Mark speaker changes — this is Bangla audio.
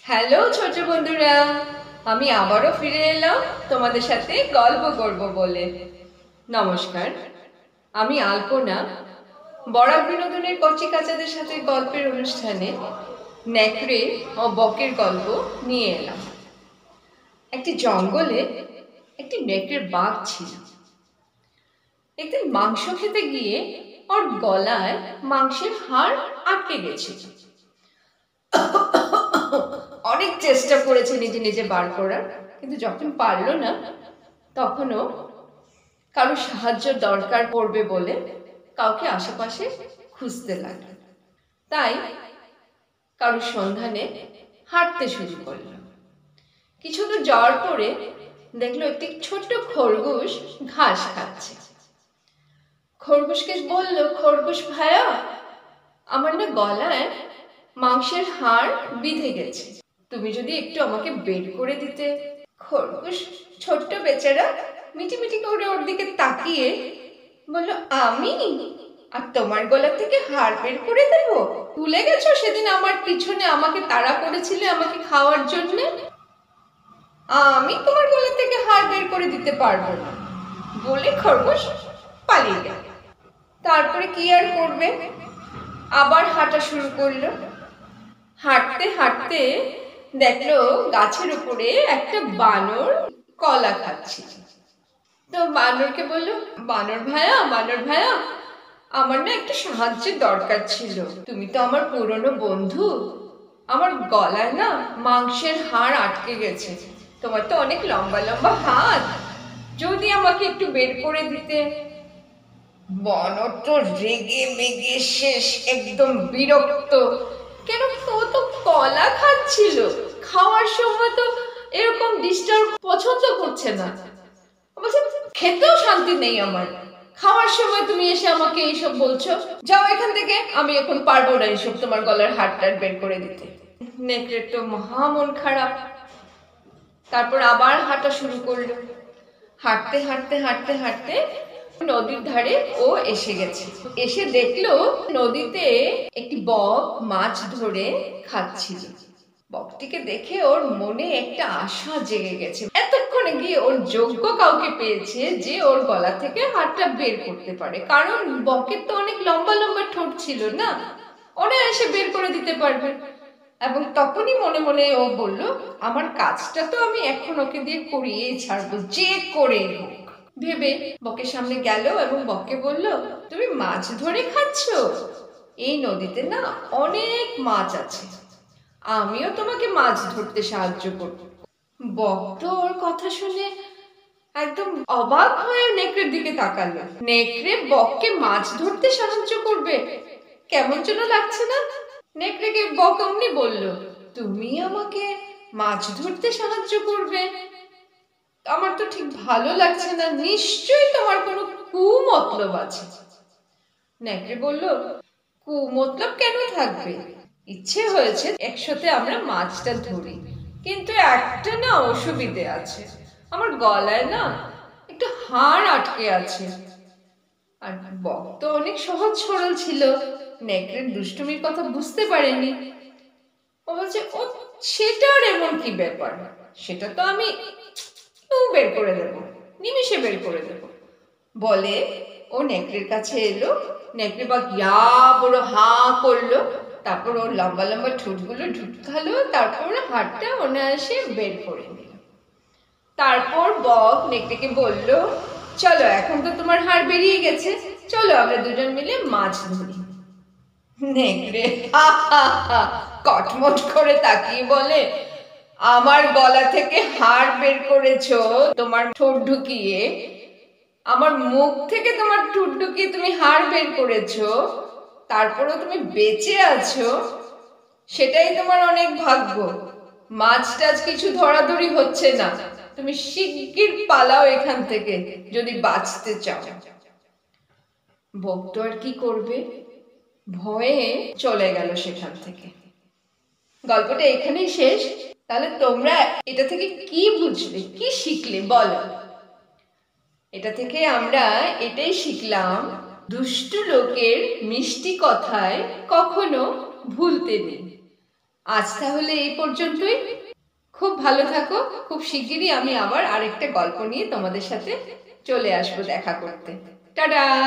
Speaker 1: হ্যালো ছোট বন্ধুরা, আমি আবারও ফিরে এলাম তোমাদের সাথে গল্প করব বলে। নমস্কার, আমি আলপনা বরাক বিনোদনের কচিকাচাদের সাথে গল্পের অনুষ্ঠানে নেকড়ে ও বকের গল্প নিয়ে এলাম। একটি জঙ্গলে একটি নেকড়ের বাঘ ছিল। একদিন মাংস খেতে গিয়ে ওর গলায় মাংসের হাড় আটকে গেছিল। অনেক চেষ্টা করেছে নিজে নিজে বার করার, কিন্তু যখন পারল না তখনও কারো সাহায্য দরকার পড়বে বলে কাউকে আশেপাশে খুঁজতে লাগলো। তাই কারো সন্ধানে হাঁটতে শুরু করলো। কিছু দূর যাওয়ার পরে দেখলো একটি ছোট্ট খরগোশ ঘাস খাচ্ছে। খরগোশকে বলল, খরগোশ ভাইয়া, আমার না গলায় মাংসের হাড় বিঁধে গেছে, তুমি যদি একটু আমাকে বের করে দিতে। খরগোশ ছোট্ট বেচারা মিটিমিটি করে ওর দিকে তাকিয়ে বলল, আমি? আর তোমার গলা থেকে হাড় বের করে দেব? ভুলে গেছো সেদিন আমার পিছনে আমাকে তাড়া করেছিলে আমাকে খাওয়ার জন্য? আমি তোমার গলা থেকে হাড় বের করে দিতে পারবো না বলে খরগোশ পালিয়ে গেল। তারপরে কি আর করবে, আবার হাঁটা শুরু করলো। হাঁটতে হাঁটতে দেখলো গাছের উপরে একটা বানর কলা খাচ্ছে। তো বানরকে বলল, বানর ভাইয়া, আমার না একটু সাহায্যের দরকার ছিল। তুমি তো আমার পুরনো বন্ধু, আমার গলায় না মাংসের হাড় আটকে গেছে, তোমার তো অনেক লম্বা লম্বা হাত, যদি আমাকে একটু বের করে দিতে। বানর তো রেগে মেগে শেষ, একদম বিরক্ত। কেন, ও তো কলা খাচ্ছিল, খাওয়ার সময় তো এরকম ডিস্টার্ব পছন্দ করছে না। বলছে, খেতেও শান্তি নেই আমার, খাওয়ার সময় তুমি এসে আমাকে এইসব বলছো, যাও এখান থেকে, আমি এখন পারবো না এইসব তোমার গলার হাড়টার বের করে দিতে। নেকড়ের তো মহা মন খারাপ। তারপর আবার হাঁটা শুরু করলো। হাঁটতে হাঁটতে হাঁটতে হাঁটতে নদীর ধারে ও এসে গেছে। এসে দেখলো নদীতে একটি বক মাছ ধরে খাচ্ছিল। বকটিকে দেখে ওর মনে একটা আশা জেগে গেছে। এতক্ষণে গিয়ে ওর যোগ্য কাউকে পেয়েছে যে ওর গলা থেকে হাড়টা বের করতে পারে, কারণ বকের তো অনেক লম্বা লম্বা ঠোঁট ছিল না, ওরা এসে বের করে দিতে পারবে। এবং তখনই মনে মনে ও বলল, আমার কাজটা তো আমি এখন ওকে দিয়ে করিয়েই ছাড়বো, যে করে হোক। ভেবে বকের সামনে গেল এবং বককে বলল, তুমি মাছ ধরে খাচ্ছ? এই নদীতে না অনেক মাছ আছে, আমিও তোমাকে মাছ ধরতে সাহায্য করব। বক তো ওর কথা শুনে একদম অবাক হয়ে নেকড়ের দিকে তাকালো। নেকড়ে বককে মাছ ধরতে সাহায্য করবে, কেমন যেন লাগছে না? নেকড়েকে বক অমনি বলল, তুমি আমাকে মাছ ধরতে সাহায্য করবে? আমার তো ঠিক ভালো লাগছে না, নিশ্চয়ই তোমার কোনো কুমতলব আছে। নেকড়ে বলল, কুমতলব কেন থাকবে, ইচ্ছে হয়েছে একসাথে আমরা মাছটা ধরি, কিন্তু একটা না অসুবিধে আছে, আমার গলায় না একটু হাড় আটকে আছে। আর বক তো অনেক সহজ সরল ছিল, নেকড়ের দুষ্টুমির কথা বুঝতে পারেনি। ও বলছে, ও সেটার এমন কি ব্যাপার, সেটা তো আমি বের করে দেবো, নিমিষে বের করে দেবো বলে ও নেকড়ের কাছে এলো। নেকড়ে বাঘ ইয়া বড় হা করলো, তারপর ওর লম্বা লম্বা ঠোঁটগুলো ঢুকালো, তারপর হাড়টা অনায়াসে বের করে নিল। তারপর বক নেকড়েকে বলল, চলো এখন তো তোমার হাড় বেরিয়ে গেছে, চলো আমরা দুজন মিলে মাছ ধরি। নেকড়ে কটমট করে তাকিয়ে বলে, আমার গলা থেকে হাড় বের করেছো তোমার ঠোঁট ঢুকিয়ে, আমার মুখ থেকে তোমার ঠোঁট ঢুকিয়ে তুমি হাড় বের করেছো, তারপরেও তুমি বেঁচে আছো, সেটাই তোমার অনেক ভাগ্য। মাছ টাছ কিছু ধরাধরি হচ্ছে না, তুমি শিগগির পালাও এখান থেকে যদি বাঁচতে চাও। বক তো আর কি করবে, ভয়ে চলে গেল সেখান থেকে। গল্পটা এখানেই শেষ। তাহলে তোমরা এটা থেকে কি বুঝলে, কি শিখলে বলো? এটা থেকে আমরা এটাই শিখলাম, দুষ্টু লোকের মিষ্টি কথায় কখনো ভুলতে নেই। আজ তাহলে এই পর্যন্তই। খুব ভালো থাকো। খুব শিগগিরই আমি আবার আরেকটা গল্প নিয়ে তোমাদের সাথে চলে আসবো দেখা করতে। টাটা।